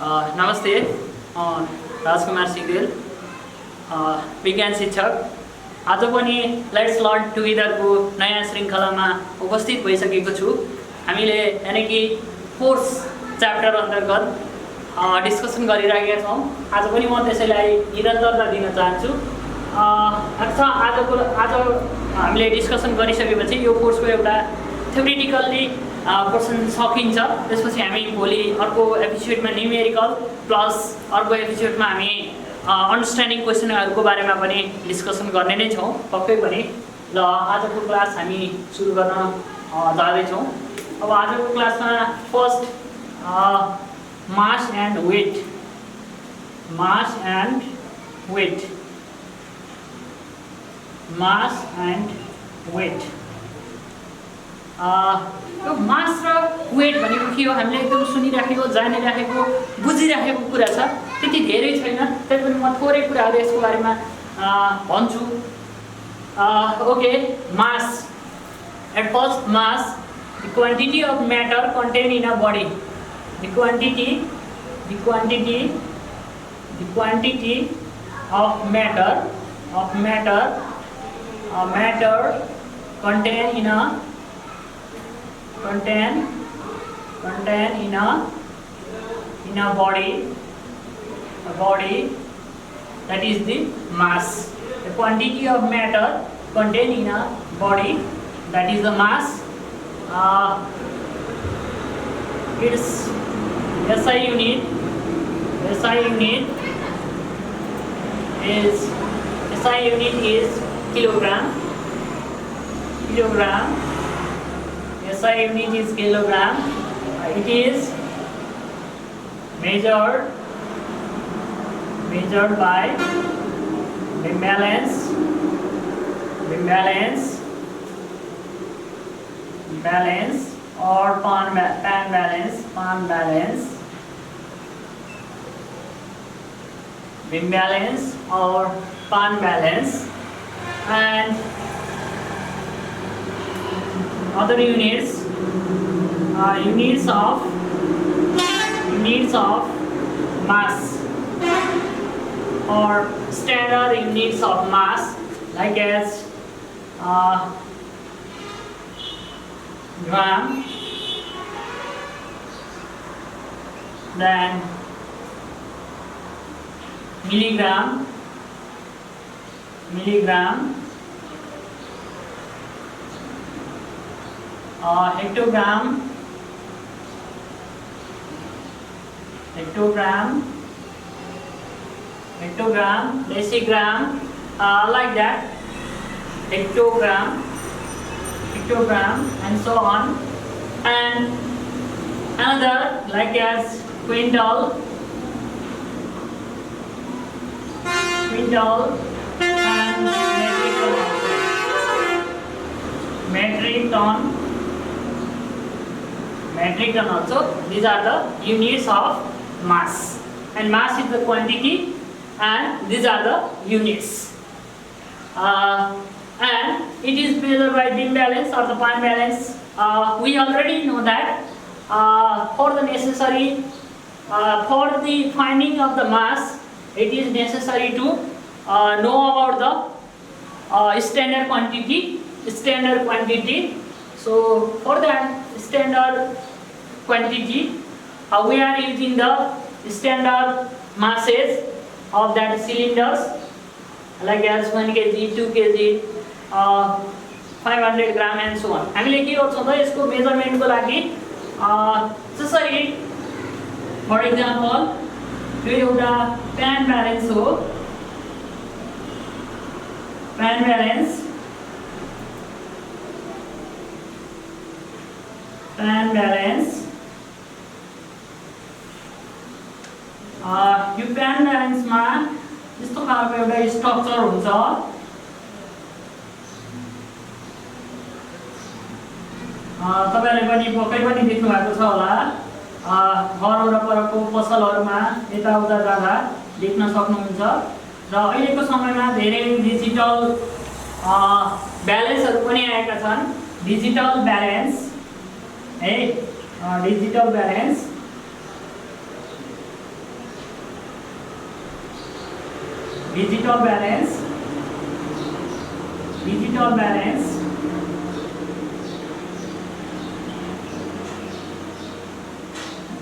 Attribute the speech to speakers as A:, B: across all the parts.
A: नमस्ते राजकुमार सिगदेल विज्ञान शिक्षक आज पनि लेट्स लर्न टुगेदरको नयाँ श्रृङ्खलामा उपस्थित भइसकेको छु। हामीले यानि कि कोर्स च्याप्टर अन्तर्गत डिस्कसन गरिरहेका छौँ। आज पनि म त्यसैलाई निरन्तरता दिन चाहन्छु। आज हामीले डिस्कसन गरिसकेपछि यो कोर्सको एउटा थ्योरिटिकल्ली पोर्सन सकिन्छ। त्यसपछि हामी भोलि अर्को एपिसोडमा न्युमेरिकल प्लस अर्को एपिसोडमा हामी अन्डरस्ट्यान्डिङ क्वेसनहरूको बारेमा पनि डिस्कसन गर्ने नै छौँ पक्कै पनि। ल आजको क्लास हामी सुरु गर्न जाँदैछौँ। अब आजको क्लासमा first mass and weight, mass and weight, mass and weight. यो मास र वेट भनेको के हो हामीले एकदम सुनिराखेको, जानिराखेको, बुझिराखेको कुरा छ, त्यति धेरै छैन। तैपनि म थोरै कुराहरू यसको बारेमा भन्छु। Okay, mass at first, mass the quantity of matter contain in a body, the quantity of matter contain in a body, that is the mass. The quantity of matter contained in a body, that is the mass. Its SI unit is kilogram. SI unit is kilogram. It is measured by imbalance or pan balance, imbalance or pan balance, and other units of mass or standard units of mass, like as gram, then milligram, hectogram, decigram, like that, hectogram, and so on. And another like as quintal, and metric ton also. These are the units of mass, and mass is the quantity and these are the units. And it is measured by beam balance or the pan balance. We already know that for the finding of the mass, it is necessary to know about the standard quantity. So for that standard quantity, we are using the standard masses of that cylinders, like as 1 kg, 2 kg, 500 gram and so on. हामीले के गर्छौं त यसको मेजरमेन्टको लागि जसरी for example यो एउटा PAN balance हो, प्यान ब्यालेन्स यो प्यान ब्यालेन्समा यस्तो खालको एउटा स्ट्रक्चर हुन्छ। तपाईहरुले पनि पक्कै पनि देख्नु भएको छ होला, घर वरपरको पसलहरुमा यताउता जाँदा देख्न सक्नुहुन्छ। र अहिलेको समयमा धेरै डिजिटल ब्यालेन्सहरु पनि आएका छन्। डिजिटल ब्यालेन्स है, digital balance digital balance, digital balance,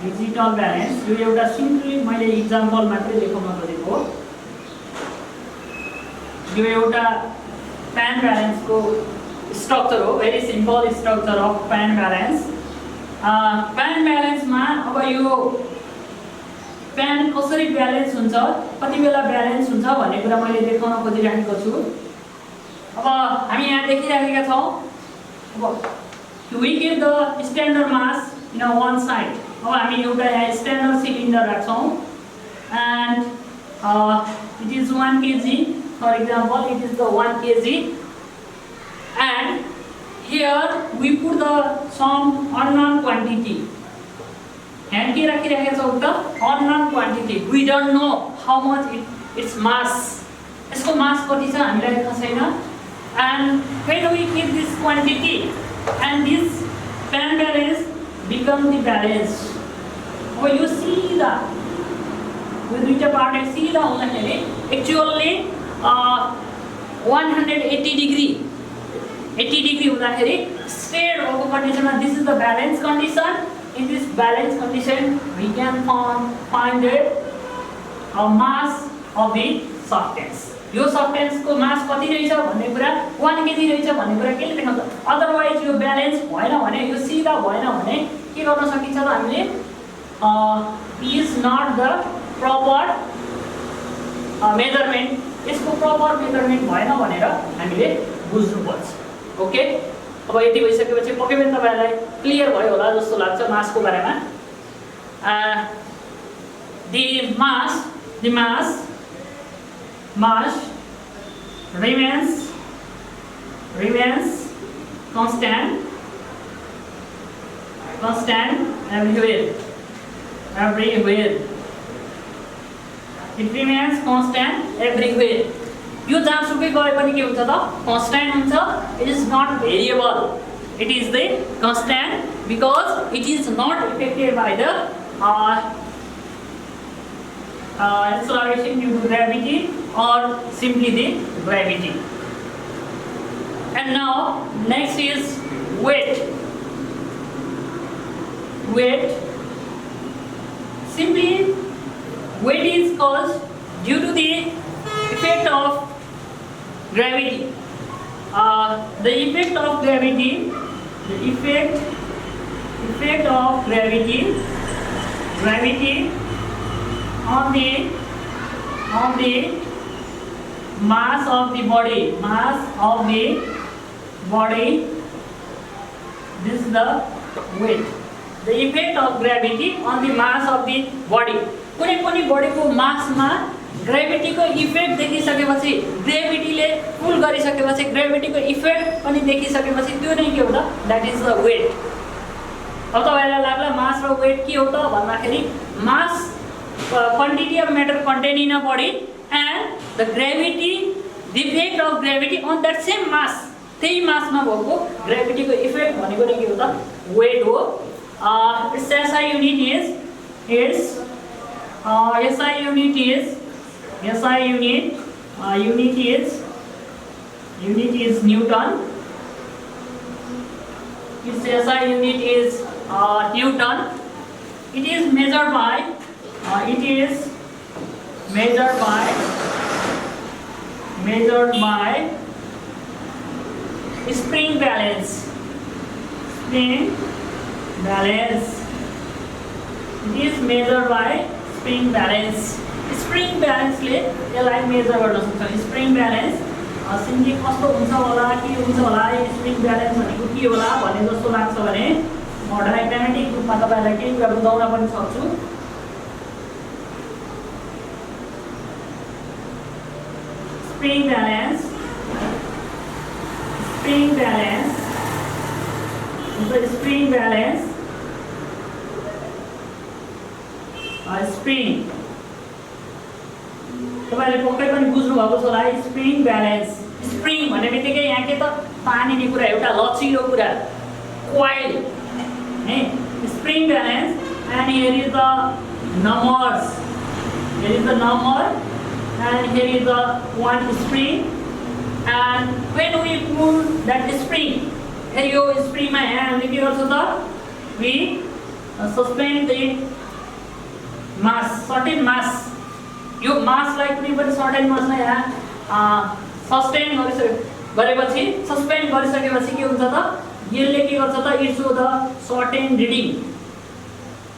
A: digital balance यो एउटा सिम्पली मैले इक्जाम्पल मात्रै देखाउन खोजेको हो। यो एउटा प्यान ब्यालेन्सको स्ट्रक्चर हो, very simple structure of pan balance. Pan ब्यालेन्समा अब यो प्यान कसरी ब्यालेन्स हुन्छ, कति बेला ब्यालेन्स हुन्छ भन्ने कुरा मैले देखाउन खोजिरहेको छु। अब हामी यहाँ देखिरहेका छौँ, अब we give the standard mass in one side. अब हामी एउटा यहाँ स्ट्यान्डर्ड सिलिन्डर राख्छौँ and it is 1 kg, for example it is the 1 kg, and here we put the some unknown quantity, and के राखिरहेका छौँ त unknown quantity, we don't know how much its mass, यसको मास कति छ हामीलाई थाहा छैन। and when we keep this quantity and this pan balance become the balance। अब यो सिधा यो दुईटा पार्ट सिधा हुँदाखेरि एक्चुअली 180 डिग्री 80 डिग्री हुँदाखेरि स्ट्रेट भएको कन्डिसनमा this is the balance condition. In this balance condition we can find the mass of the substance. यो सब्स्टेन्सको मास कति रहेछ भन्ने कुरा 1 kg रहेछ भन्ने कुरा केले देखाउँछ? अदरवाइज यो ब्यालेन्स भएन भने, यो सिधा भएन भने के गर्न सकिन्छ त हामीले is not the proper measurement, यसको प्रपर मेजरमेन्ट भएन भनेर हामीले बुझ्नुपर्छ। ओके, अब यति भइसकेपछि पक्कै पनि तपाईँहरूलाई क्लियर भयो होला जस्तो लाग्छ मासको बारेमा। the mass remains constant everywhere it remains constant everywhere। यो जहाँसुकै गए पनि के हुन्छ त कन्स्ट्यान्ट हुन्छ। It is not variable, it is the constant because it is not affected by the acceleration due to gravity or simply the gravity। and now next is weight। simply weight is caused due to the effect of gravity। the effect of gravity on the mass of the body, this is the weight। the effect of gravity on the mass of the body। कुनै पनि बडीको मासमा ग्रेभिटीको effect देखिसकेपछि, ग्रेभिटीले पुल गरिसकेपछि, ग्रेभिटीको effect पनि देखिसकेपछि त्यो नै के हो त, द्याट इज द वेट। अब तपाईँलाई लाग्ला मास र वेट के हो त भन्दाखेरि मास quantity of matter contained in a body and the gravity, the effect of gravity on that same mass, त्यही मासमा भएको ग्रेभिटीको इफेक्ट भनेको नै के हो त वेट हो। its SI unit is Newton। its SI unit is Newton। it is measured by spring balance। it is measured by spring balance। spring balance ले यसलाई मेजर गर्न सक्छ। spring balance सिम्पली कस्तो हुन्छ होला, के हुन्छ होला, स्प्रिङ ब्यालेन्स भनेको के होला भन्ने जस्तो लाग्छ भने म डायग्रामेटिक रूपमा तपाईँलाई केही कुरा बुझाउन पनि सक्छु। spring balance spring तपाईले पक्कै पनि बुझ्नु भएको छ होला। स्प्रिङ ब्यालेन्स, स्प्रिङ भन्ने बित्तिकै यहाँ के त पानीले कुरा, एउटा लचिलो कुरा, कोइल है। Spring balance and here is the numbers, and here is the one spring, and when we pull that spring, here you spring my hand, we suspend the mass, certain mass, यो मासलाई कुनै पनि सर्टेन मासलाई यहाँ sustain गरेपछि suspend गरिसकेपछि के हुन्छ त, यसले के गर्छ त, it show the certain reading,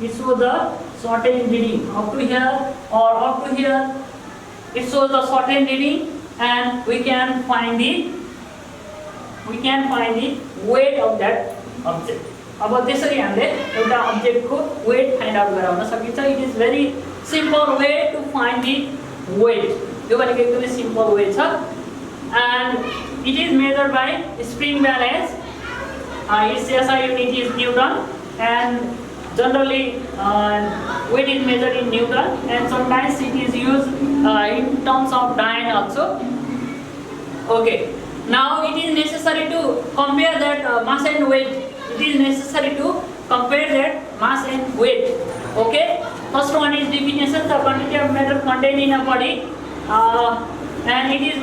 A: it shows the certain reading up to here or up to here, it shows the certain reading, and we can find the weight of that object. अब त्यसरी हामीले एउटा अब्जेक्टको weight find out गराउन सकिन्छ. It is very simple way to find the weight. यो भनेको एकदमै simple way छ, and it is measured by spring balance. Its SI unit is Newton, and generally weight is measured in Newton, and sometimes it is used in terms of dyne also. Okay, now it is necessary to compare that mass and weight. It is necessary to compare that mass and weight. Okay, first one is definition. The quantity of matter contained in a body, and it is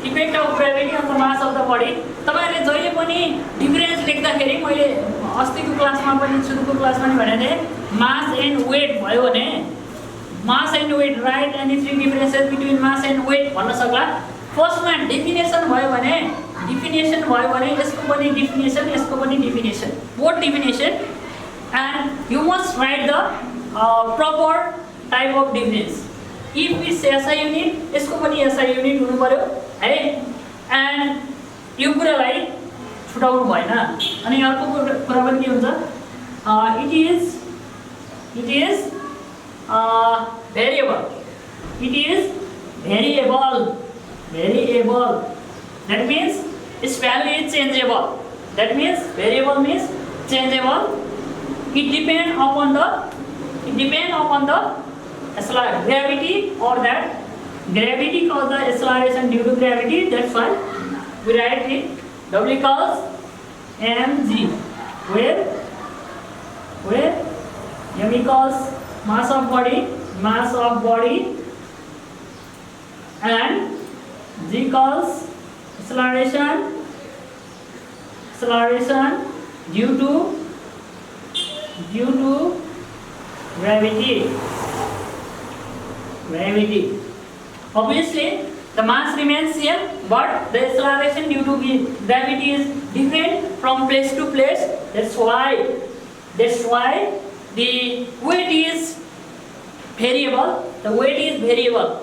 A: effect of gravity on the mass of the body. तपाईहरुले जहिले पनि difference लेख्दाखेरि मैले अस्तिको क्लासमा पनि सुरुको क्लासमा पनि भने थिए, मास एन्ड वेट भयो भने mass and weight write and three differences between mass and weight भन्न सक्ला. फर्स्टमा डेफिनेसन भयो भने यसको पनि definition both definition, and you must write the proper type of difference. If it's SI unit, यसको पनि एसआई युनिट हुनु पर्यो है, एन्ड यो कुरालाई छुटाउनु भएन. अनि अर्को कुरा पनि के हुन्छ, it is variable. That means its value is changeable. That means variable means changeable. It depend upon the gravity, or that gravity cause the acceleration due to gravity. That's why we write it W equals mg, where m equals mass of body, and g equals acceleration due to gravity. Obviously the mass remains same, but the acceleration due to gravity is different from place to place. That's why the weight is variable.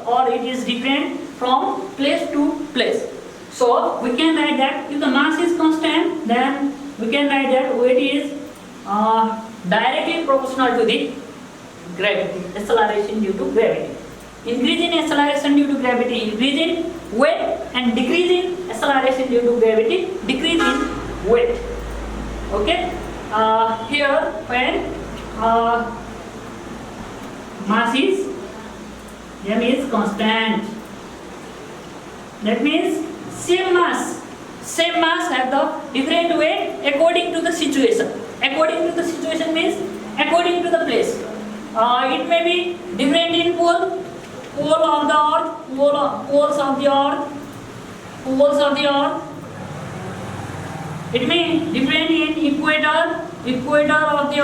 A: Or it is different from place to place. So we can write that if the mass is constant, then we can write that weight is directly proportional to the gravity, acceleration due to gravity. Increase in acceleration due to gravity, increase in weight, and decrease in acceleration due to gravity, decrease in weight. Okay, here when mass is m is constant, that means same mass have the different weight according to the situation. According to the situation means according to the place. It may be different in poles of the earth. It may different in equator of the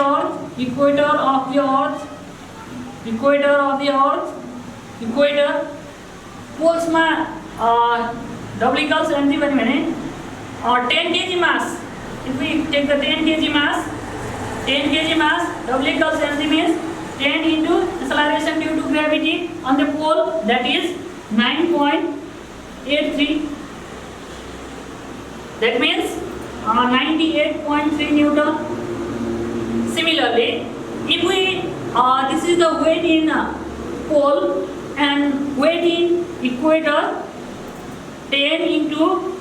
A: earth. Poles ma W equals mg भने 10 kg mass. If we take the 10 kg mass, W equals mg means 10 into acceleration due to gravity on the pole, that is 9.83. That means 98.3 Newton. Similarly, if we this is the weight in pole and weight in equator, 10 into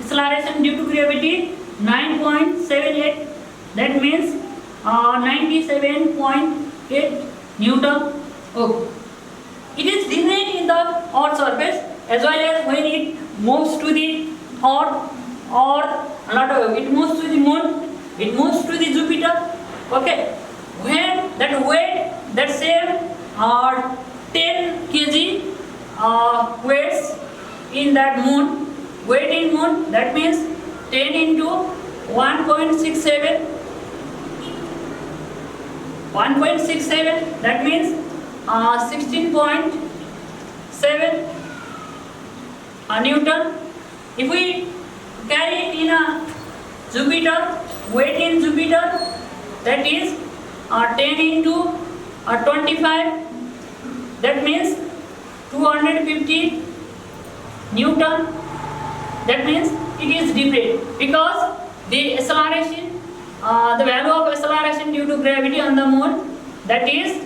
A: acceleration due to gravity 9.78, that means 97.8 Newton. Okay. It is different in the earth surface as well as when it moves to the earth, or it moves to the moon, it moves to the Jupiter. Okay, when that weight, that same 10 kg weights in that moon. Weight in moon, that means 10 into 1.67. 1.67, that means 16.7 Newton. If we carry it in a Jupiter, weight in Jupiter, that is 10 into 25, that means 250 Newton. That means it is different because the acceleration, the value of acceleration due to gravity on the moon, that is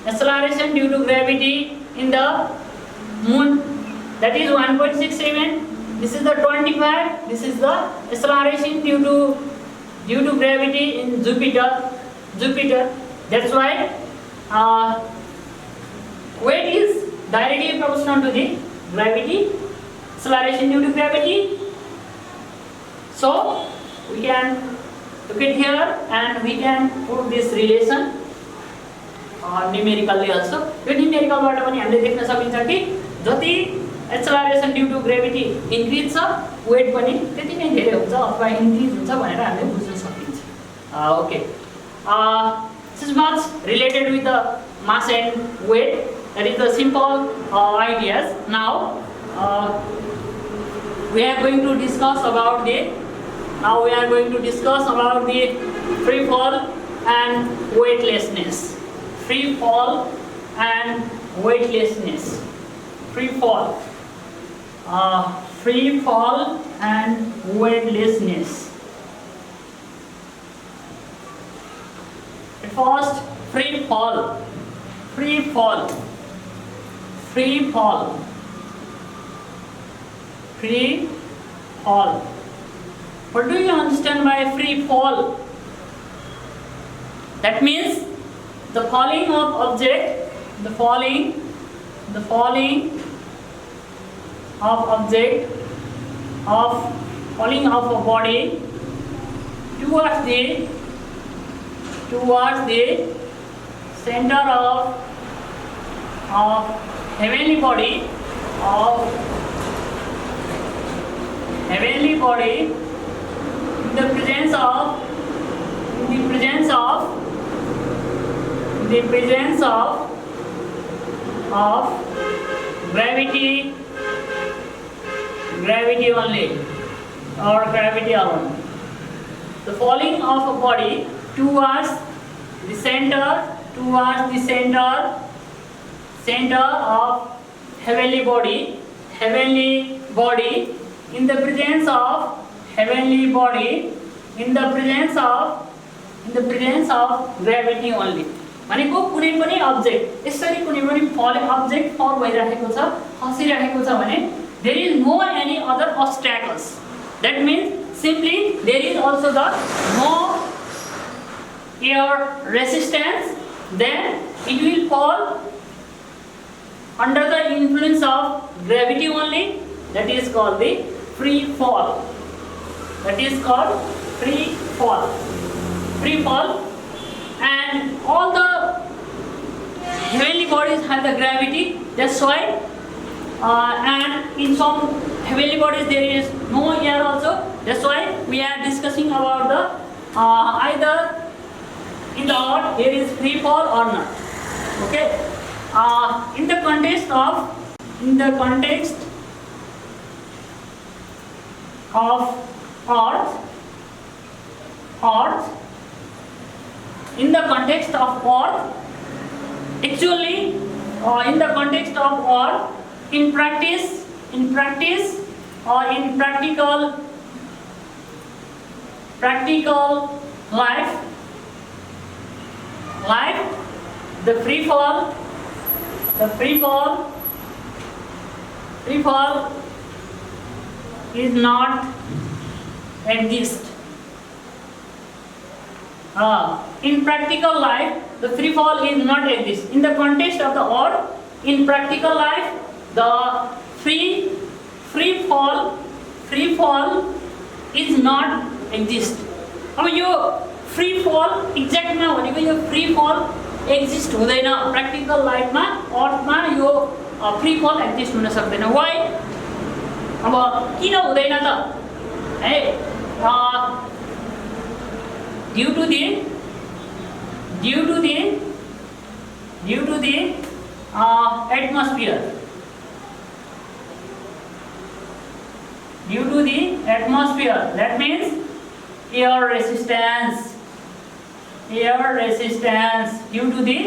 A: acceleration due to gravity in the moon, that is 1.67. This is the 25. This is the acceleration due to gravity in Jupiter. That's why weight is directly proportional to the gravity, acceleration due to gravity. So we can look at here and we can put this relation numerically also. यो न्युमेरिकलबाट पनि हामीले देख्न सकिन्छ कि जति acceleration due to gravity increase छ, weight पनि त्यति नै धेरै हुन्छ अथवा इन्क्रिज हुन्छ भनेर हामीले बुझ्न सकिन्छ. Okay, this is much related with the mass and weight. That is the simple ideas. Now we are going to discuss about the free fall and weightlessness. Free fall and weightlessness. Free fall and weightlessness. At first, free fall. What do you understand by free fall? That means the falling of object, the falling of a body towards the center of heavenly body in the presence of gravity only or gravity alone. The falling of a body towards the center of heavenly body in the presence of gravity only. भनेको कुनै पनि object यसरी कुनै पनि falling object फल भइरहेको छ, खसिरहेको छ भने there is no any other obstacles. That means simply there is also the no air resistance, then it will fall under the influence of gravity only. That is called the free fall. And all the heavenly bodies have the gravity. That's why and in some heavenly bodies there is no air also. That's why we are discussing about the either in the earth there is free fall or not. Okay, in the context of earth, actually in the context of earth, in practice or in practical life, the free fall is not exist. In practical life, the free fall is not exist. In the context of the earth, in practical life, the free fall is not exist. अब यो free fall exact मा भनेको यो free fall exist हुँदैन practical life मा, earth मा यो free फल एक्जिस्ट हुन सक्दैन। वाइ अब किन हुँदैन त है due to the atmosphere, due to the atmosphere, that means air resistance, due to the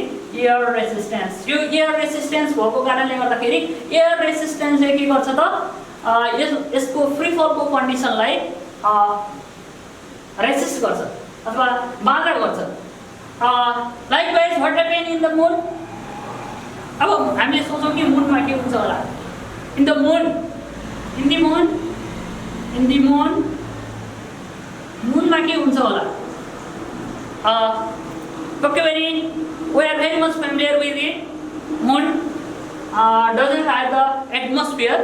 A: air resistance। यो एयर रेसिस्टेन्स भएको कारणले गर्दाखेरि एयर रेसिस्टेन्सले के गर्छ त यसको फ्री फलको कन्डिसनलाई रेसिस्ट गर्छ अथवा बाधा गर्छ। Likewise what happen in the moon. अब हामीले सोचौँ कि मुनमा के हुन्छ होला। इन द मून मुनमा के हुन्छ होला। okay, we are very much familiar with the moon। doesn't have the atmosphere,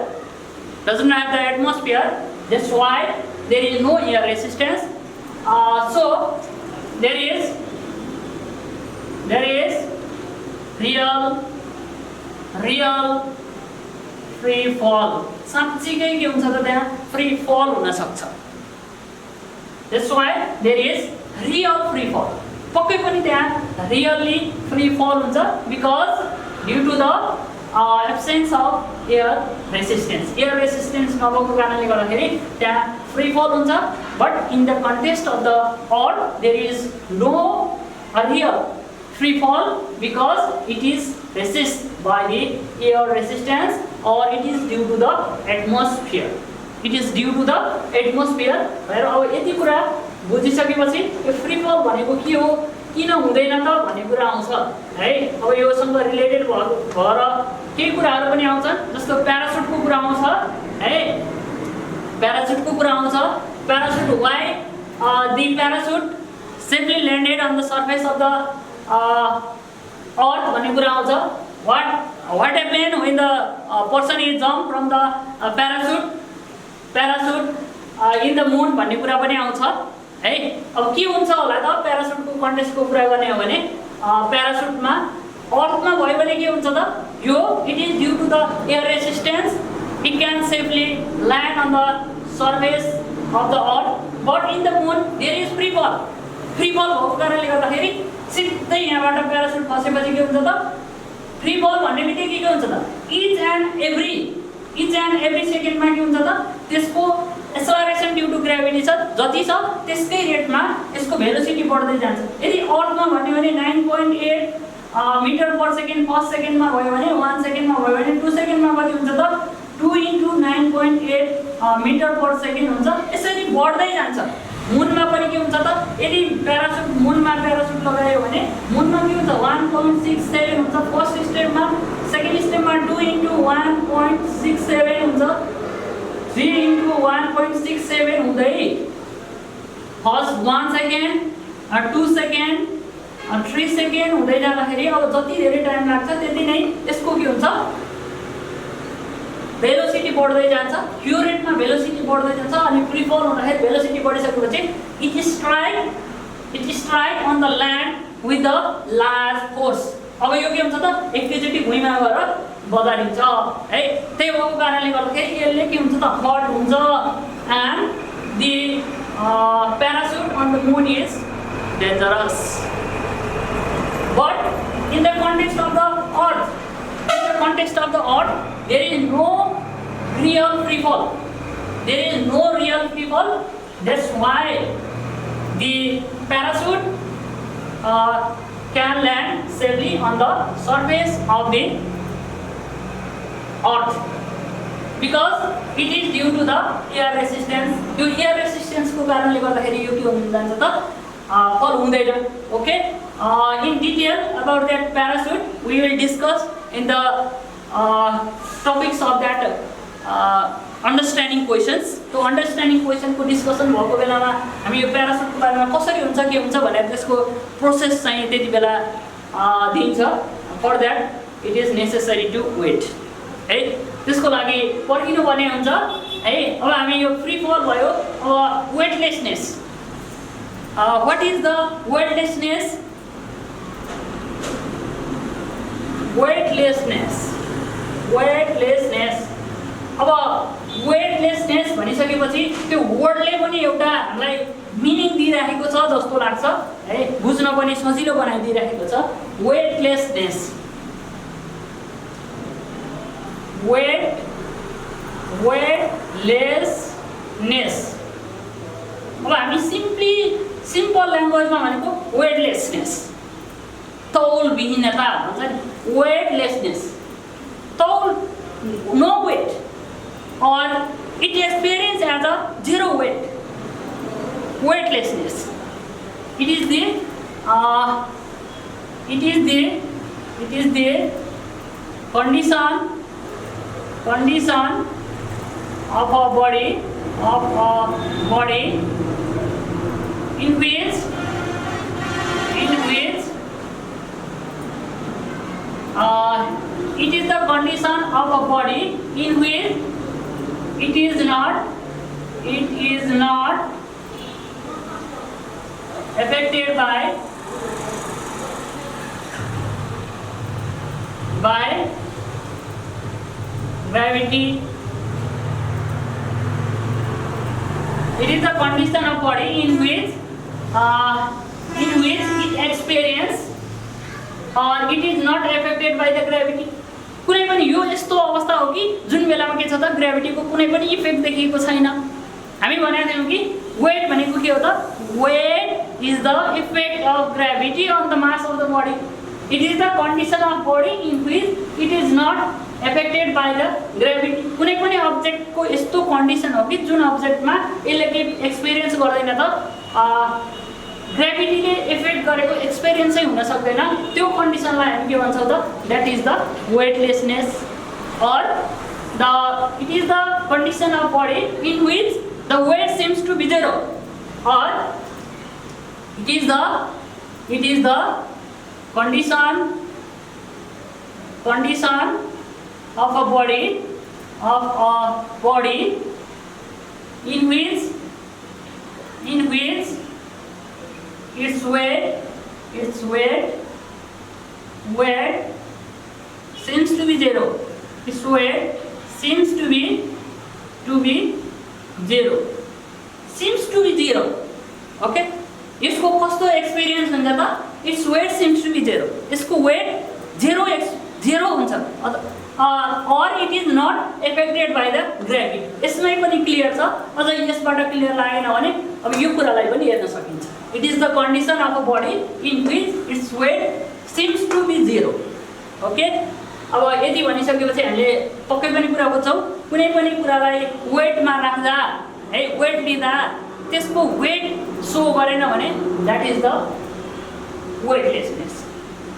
A: that's why there is no air resistance। so there is real free fall। साँच्चीकै के हुन्छ त त्यहाँ फ्री फल हुन सक्छ। that's why there is real free fall। पक्कै पनि त्यहाँ रियली फ्री फल हुन्छ because due to the absence of air resistance. Air resistance नभएको कारणले गर्दाखेरि त्यहाँ फ्री फल हुन्छ। But in the context of the earth there is no real free fall because it is resist by the air resistance or it is due to the atmosphere। र अब यति कुरा बुझिसकेपछि यो फ्री फल भनेको के हो किन हुँदैन त भन्ने कुरा आउँछ है। अब योसँग रिलेटेड भएर केही कुराहरू पनि आउँछन् जस्तो प्यारासुटको कुरा आउँछ है। Parachute why the parachute safely landed on the surface of the earth भन्ने कुरा आउँछ। what happened when the person is jump from the parachute in the moon भन्ने कुरा पनि आउँछ है। अब के हुन्छ होला त प्यारासुटको कन्टेक्स्टको कुरा गर्ने हो भने प्यारासुटमा अर्थमा भयो भने के हुन्छ त यो it is due to the air resistance it can safely land on the surface of the earth. But in the moon there is free fall भएको कारणले गर्दाखेरि सिधै यहाँबाट प्यारासुट खसेपछि के हुन्छ त फ्री फल भन्ने बित्तिकै के हुन्छ त इच एन्ड एभ्री सेकेन्डमा के हुन्छ त त्यसको एक्सलरेसन ड्यू टु ग्राभिटी छ जति छ त्यसकै रेटमा यसको भेलोसिटी बढ्दै जान्छ। यदि अर्थमा भन्यो भने 9.8 मिटर पर सेकेन्ड फर्स्ट सेकेन्डमा भयो भने 1 सेकेन्डमा भयो भने 2 सेकेन्डमा कति हुन्छ त 2 × 9.8 मिटर पर सेकेन्ड हुन्छ। यसरी बढ्दै जान्छ। मुनमा पनि के हुन्छ त यदि मुनमा प्यारासुट लगायो भने मुनमा के हुन्छ 1.67 हुन्छ फर्स्ट स्टेपमा। सेकेन्ड स्टेपमा 2 × 1.67 हुन्छ 3 × 1.67 हुँदै फर्स्ट 1 सेकेन्ड 2 सेकेन्ड 3 सेकेन्ड हुँदै जाँदाखेरि अब जति धेरै टाइम लाग्छ त्यति नै यसको के हुन्छ भेलोसिटी बढ्दै जान्छ। यो रेटमा भेलोसिटी बढ्दै जान्छ अनि फ्री फल हुँदाखेरि भेलोसिटी बढिसकेपछि it strike on the land with the large force. अब यो के हुन्छ त एकैचोटि भुइँमा गएर बजारिन्छ है। त्यही भएको कारणले गर्दाखेरि यसले के हुन्छ त हट हुन्छ and the parachute on the moon is dangerous. But in the context of the earth there is no real free fall। That's why the parachute can land safely on the surface of the earth because it is due to the air resistance। यो air resistance को कारणले गर्दाखेरि यो के हुन जान्छ त फल हुँदैन। Okay, in detail about that parachute we will discuss in the topics of that understanding questions। तो understanding question को डिस्कसन भएको बेलामा हामी यो प्यारासुटको बारेमा कसरी हुन्छ के हुन्छ भनेर त्यसको प्रोसेस चाहिँ त्यति बेला दिन्छ। For that it is necessary to weight है। त्यसको लागि पर्खिनु पर्ने हुन्छ है। अब हामी यो फ्री फल भयो। अब weightlessness, what is the weightlessness. अब वेटलेसनेस भनिसकेपछि त्यो वर्डले पनि एउटा हामीलाई मिनिङ दिइराखेको छ जस्तो लाग्छ है, बुझ्न पनि सजिलो बनाइदिइराखेको छ। Weightlessness, weightlessness. अब हामी सिम्पल ल्याङ्ग्वेजमा भनेको वेटलेसनेस, तौलविहीनता भन्छ नि। वेटलेसनेस, तौल, no weight, or it experience as a zero weight. Weightlessness, it is the condition of a body in which it is the condition of a body in which it is not affected by gravity. It is the condition of body in which it experience or it is not affected by the gravity. कुनै पनि यो यस्तो अवस्था हो कि जुन बेलामा के छ त ग्रेभिटीको कुनै पनि इफेक्ट देखिएको छैन। हामी भनेका थियौँ कि वेट भनेको के हो त? Weight is the effect of gravity on the mass of the body. It is the condition of body in which it is not affected by the gravity. कुनै पनि अब्जेक्टको यस्तो कन्डिसन हो कि जुन अब्जेक्टमा यसले के एक्सपिरियन्स गर्दैन त, ग्रेभिटीले इफेक्ट गरेको एक्सपिरियन्सै हुन सक्दैन, त्यो कन्डिसनलाई हामी के भन्छौँ त? That is the weightlessness. Or it is the condition of body in which the weight seems to be zero, or it is the condition of a body in which its weight seems to be zero. Its weight seems to be zero. Seems to be zero. Okay? यसको कस्तो experience हुन्छ त? Its weight seems to be zero. यसको weight zero हुन्छ, और it is not affected by the gravity. यसमै पनि clear छ। अझ यसबाट क्लियर लागेन भने अब यो कुरालाई पनि हेर्न सकिन्छ। It is the condition of a body in which its weight seems to be zero. Okay, अब यति भनिसकेपछि हामीले पक्कै पनि कुरा बुझ्छौँ। कुनै पनि कुरालाई वेटमा राख्दा है, वेट लिँदा त्यसको वेट सो गरेन भने that is the weightlessness.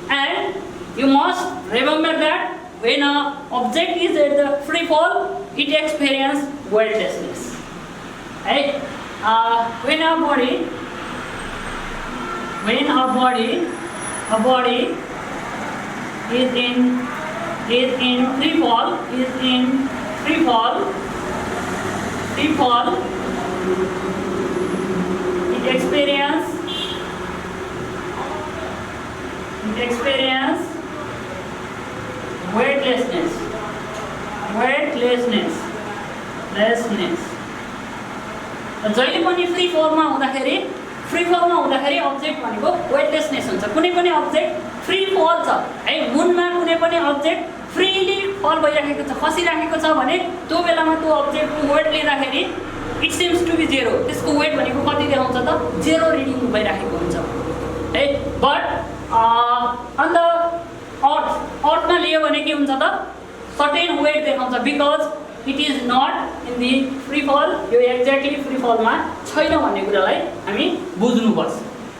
A: And you must remember that when an object is at the free fall, it experiences weightlessness. Right? When a body is in free fall, it experience weightlessness. जहिले पनि free फलमा हुँदाखेरि object भनेको weightlessness हुन्छ। कुनै पनि object free फल छ है, मुनमा कुनै पनि अब्जेक्ट फ्रीली फल भइराखेको छ, खसिराखेको छ भने त्यो बेलामा त्यो अब्जेक्टको वेट लिँदाखेरि it seems to be zero. त्यसको वेट भनेको कति देखाउँछ त? जेरो रिडिङ भइराखेको हुन्छ है। बट अन द अर्थमा लियो भने के हुन्छ त? सर्टेन वेट देखाउँछ, because it is not in the free fall. यो एक्ज्याक्टली फ्री फलमा छैन भन्ने कुरालाई हामी बुझ्नुपर्छ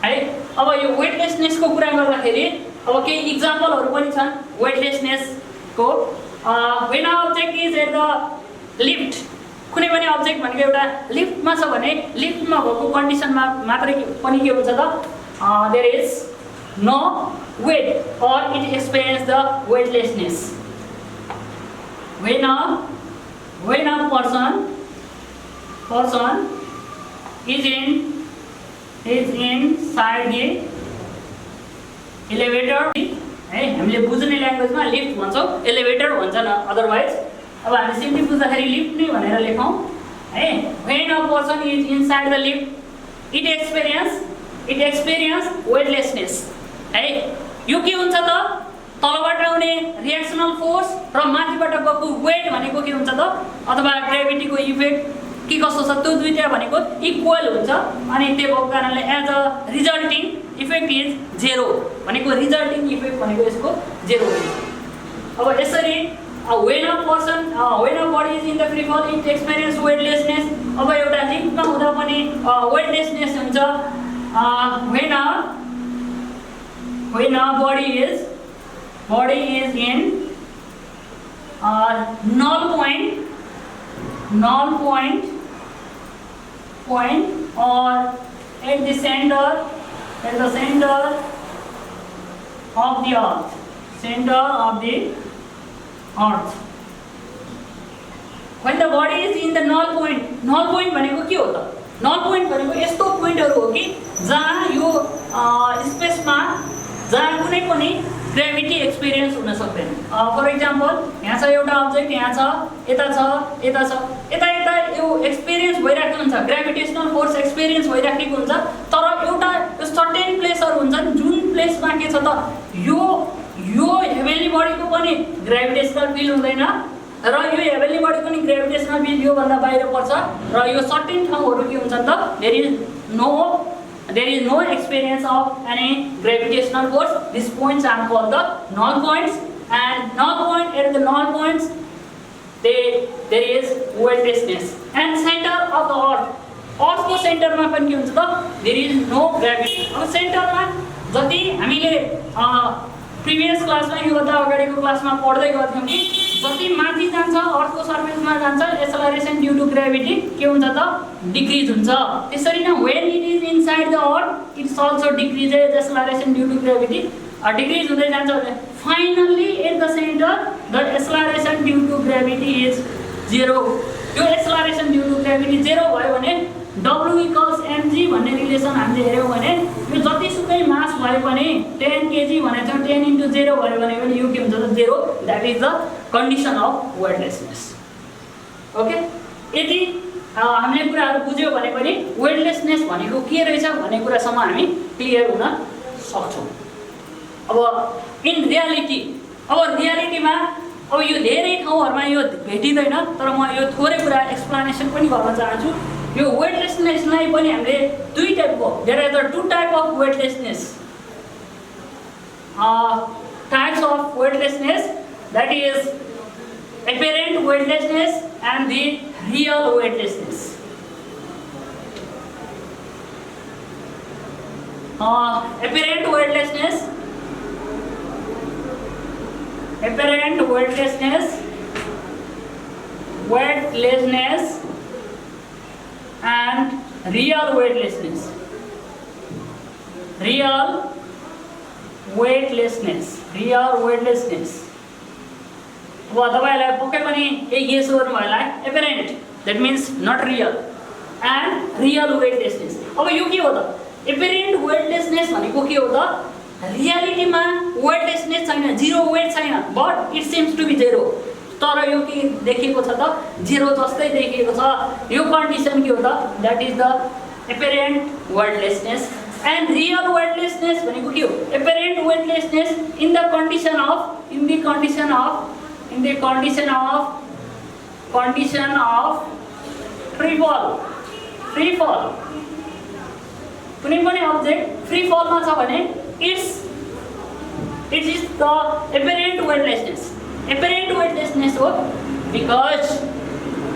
A: है। अब यो वेटलेसनेसको कुरा गर्दाखेरि अब केही इक्जाम्पलहरू पनि छन् वेटलेसनेसको। When object is at the lift, कुनै पनि अब्जेक्ट भनेको एउटा लिफ्टमा छ भने लिफ्टमा भएको कन्डिसनमा मात्रै पनि के हुन्छ त? There is no weight or it experiences the weightlessness. When a person is inside the elevator है हामीले बुझ्ने ल्याङ्ग्वेजमा लिफ्ट भन्छौँ, एलिभेटर भन्छन् अदरवाइज। अब हामी सिम्पली बुझ्दाखेरि लिफ्ट नै भनेर लेखौँ है। When a person is inside the lift it experience weightlessness है। यो के हुन्छ त, तलबाट आउने रिएक्सनल फोर्स र माथिबाट गएको वेट भनेको के हुन्छ त, अथवा ग्रेभिटीको इफेक्ट के कस्तो छ त्यो दुईटा भनेको इक्वल हुन्छ। अनि त्यो भएको कारणले as a resulting effect is zero भनेको रिजल्टिङ इफेक्ट भनेको यसको जेरो हुन्छ। अब यसरी when a body is in the free fall it experience weightlessness. अब एउटा लिफ्टमा हुँदा पनि वेटलेसनेस हुन्छ। When a body is in null point or at the center of the earth. When the body is in the null point भनेको के हो त, null point भनेको यस्तो पोइन्टहरु हो कि जहाँ यो स्पेसमा जहाँ कुनै पनि ग्रेभिटी एक्सपिरियन्स हुन सक्दैन। फर इक्जाम्पल यहाँ छ एउटा अब्जेक्ट, यहाँ छ, यता छ, यता छ, यता यो एक्सपिरियन्स भइरहेको हुन्छ, ग्रेभिटेसनल फोर्स एक्सपिरियन्स भइरहेको हुन्छ। तर एउटा सर्टेन प्लेसहरु हुन्छन् जुन प्लेसमा के छ त, यो हेभेन्ली बडीको पनि ग्रेभिटेसनल फिल्ड हुँदैन र यो हेभेन्ली बडीको पनि ग्रेभिटेसनल फिल्ड यो भन्दा बाहिर पर्छ र यो सर्टेन ठाउँहरु के हुन्छन् त, there is no experience of any gravitational force. These points are called the null points, and at the null points there is weightlessness. And center of the earth को center मा पनि के हुन्छ त, there is no gravity. अब center मा जति हामीले प्रिभियस क्लासमा यो भन्दा अगाडिको क्लासमा पढ्दै गर्थ्यौं कि जति माथि जान्छ अर्थको सर्फेसमा जान्छ एक्सेलरेसन ड्यू टु ग्रेभिटी के हुन्छ त, डिक्रिज हुन्छ। त्यसरी नै when it is inside the earth it's also decreases acceleration due to gravity, decrease हुँदै जान्छ। Finally at the centre the acceleration due to gravity is zero. यो acceleration due to gravity zero भयो भने W equals mg भन्ने relation हामीले हेर्यौं भने यो जतिसुकै मास भए पनि 10 kg भनेको छ, 10 * 0 भयो भने पनि यो के हुन्छ त, zero. That is the condition of weightlessness. Okay, यदि हामीले कुराहरु बुझ्यौ भने पनि वेटलेसनेस भनेको के रहेछ भन्ने कुरासम्म हामी क्लियर हुन सक्छौं। अब इन रियालिटीमा अब यो धेरै ठाउँहरुमा यो भेटिदैन, तर म यो थोरै कुरा एक्सप्लेनेसन पनि गर्न चाहन्छु। यो वेटलेसनेसलाई पनि हामीले दुई टाइपको, there are the two type of weightlessness, types of weightlessness, that is apparent weightlessness and the real weightlessness. Apparent weightlessness and real weightlessness. अब तपाईहरुलाई पक्कै पनि एक गेस गर्नु भयो होला, apparent that means not real and real weightlessness. अब यो के हो त, apparent weightlessness भनेको के हो त, रियालिटीमा वेटलेसनेस छैन, जीरो वेट छैन, but it seems to be zero. तर यो के देखिएको छ त, जेरो जस्तै देखिएको छ। यो कन्डिसन के हो त, that is the apparent weightlessness. And real weightlessness भनेको के हो, apparent weightlessness in the condition of free fall. कुनै पनि अब्जेक्ट फ्री फलमा छ भने it is the apparent weightlessness. Apparent weightlessness हो because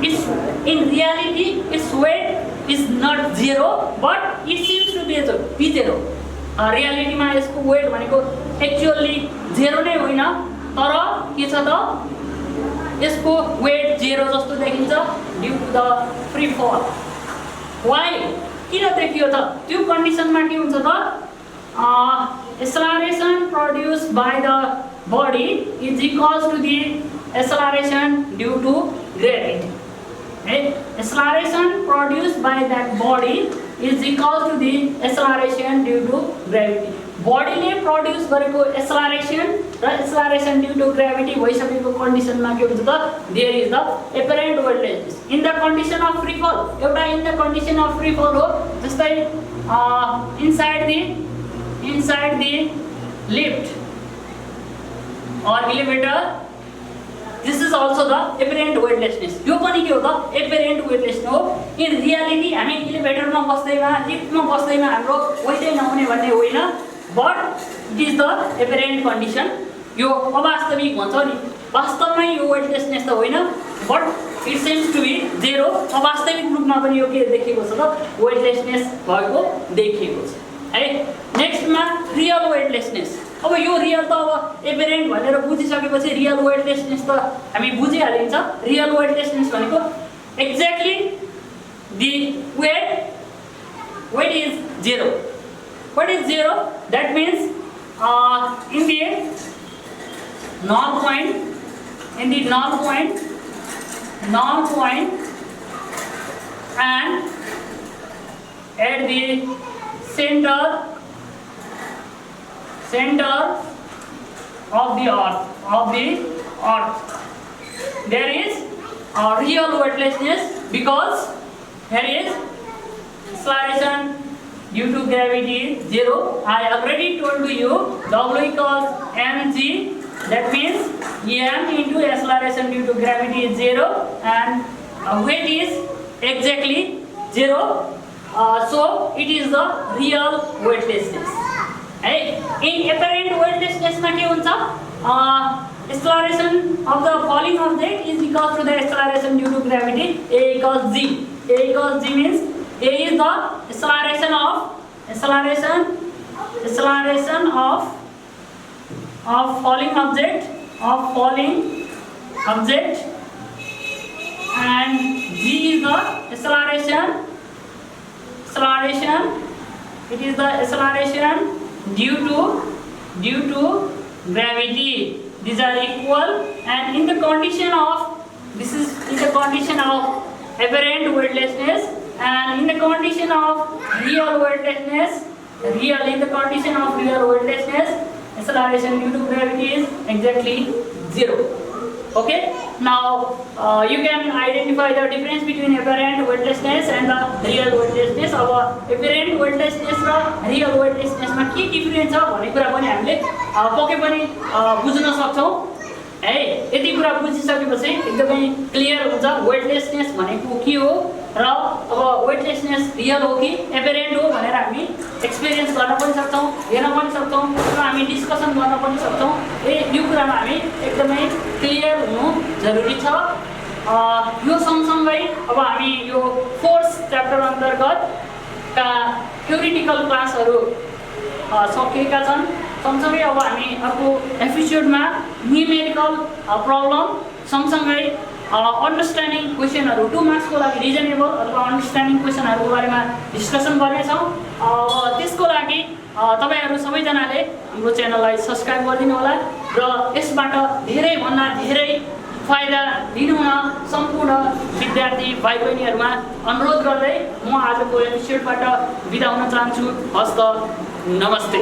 A: it's in reality its weight is not zero but it seems to be zero. रियालिटीमा यसको weight भनेको actually zero नै होइन, तर के छ त, यसको वेट जेरो जस्तो देखिन्छ ड्यू टु द फ्री फल। व्हाई किन देखियो त, त्यो कन्डिसनमा के हुन्छ त, acceleration produced by the body is equals to the acceleration due to gravity. Acceleration produced by that body is equals to the acceleration due to gravity. बडीले produce गरेको एक्सलरेसन र एक्सलरेसन ड्यू टु ग्राभिटी भइसकेको कन्डिसनमा के हुन्छ त there is the apparent weightlessness in the condition of free fall एउटा in the condition of free fall हो जस्तै inside the lift or elevator, this is also the apparent weightlessness. यो पनि के हो त apparent weightlessness हो. In reality हामी एलिभेटरमा बस्दैमा लिफ्टमा बस्दैमा हाम्रो वेटै नहुने भन्ने होइन, but it is the apparent condition. यो अवास्तविक भन्छ नि, वास्तवमै यो weightlessness त होइन, but it seems to be zero. अवास्तविक रूपमा पनि यो के देखिएको छ त weightlessness भएको देखिएको छ है. नेक्स्टमा रियल weightlessness. अब यो रियल त अब एपरेन्ट भनेर बुझिसकेपछि रियल वेटलेसनेस त हामी बुझिहालिन्छ. रियल वेटलेसनेस भनेको exactly the weight is zero. Weight is zero, that means in the null point and at the center of the earth there is a real weightlessness because here is acceleration due to gravity zero. I already told you W equals mg, that means m into acceleration due to gravity is zero and weight is exactly zero. So it is the real weightlessness. In apparent weightlessness मा के हुन्छ acceleration of the falling object is equal to the acceleration due to gravity a equals g. A equals g means a is the acceleration of falling object and g is the acceleration. It is the acceleration due to gravity. These are equal, and in the condition of apparent weightlessness, and in the condition of real weightlessness, acceleration due to gravity is exactly zero. Okay, now you can identify the difference between apparent weightlessness and the real weightlessness. अब apparent weightlessness र real weightlessness मा के difference छ भन्ने कुरा पनि हामीले पक्कै पनि बुझ्न सक्छौं है. यति कुरा बुझिसकेपछि एकदमै क्लियर हुन्छ वेटलेसनेस भनेको के हो र अब वेटलेसनेस रियल हो कि एपरेन्ट हो भनेर हामी एक्सपिरियन्स गर्न पनि सक्छौं, हेर्न पनि सक्छौं र हामी डिस्कसन गर्न पनि सक्छौं. यो कुरामा हामी एकदमै क्लियर हुनु जरुरी छ. यो सँगसँगै अब हामी यो फोर्थ च्याप्टर अन्तर्गत का थ्योरिटिकल क्लासहरु सकिएका छन्. सँगसँगै अब हामी अर्को एपिसोडमा न्यूमेरिकल प्रब्लम सँगसँगै अन्डरस्ट्यान्डिङ क्वेशनहरु 2 मार्क्स को लागि रिजनेबल अथवा अन्डरस्ट्यान्डिङ क्वेशनहरुको बारेमा डिस्कसन गर्नेछौं. त्यसको लागि तपाईहरु सबैजनाले हाम्रो च्यानललाई सब्स्क्राइब गरिदिनु होला र यसबाट धेरै भन्दा धेरै फाइदा लिनु हुन सम्पूर्ण विद्यार्थी भाइ बहिनीहरुमा अनुरोध गर्दै म आजको एपिसोडबाट बिदा हुन चाहन्छु. हस्त नमस्ते.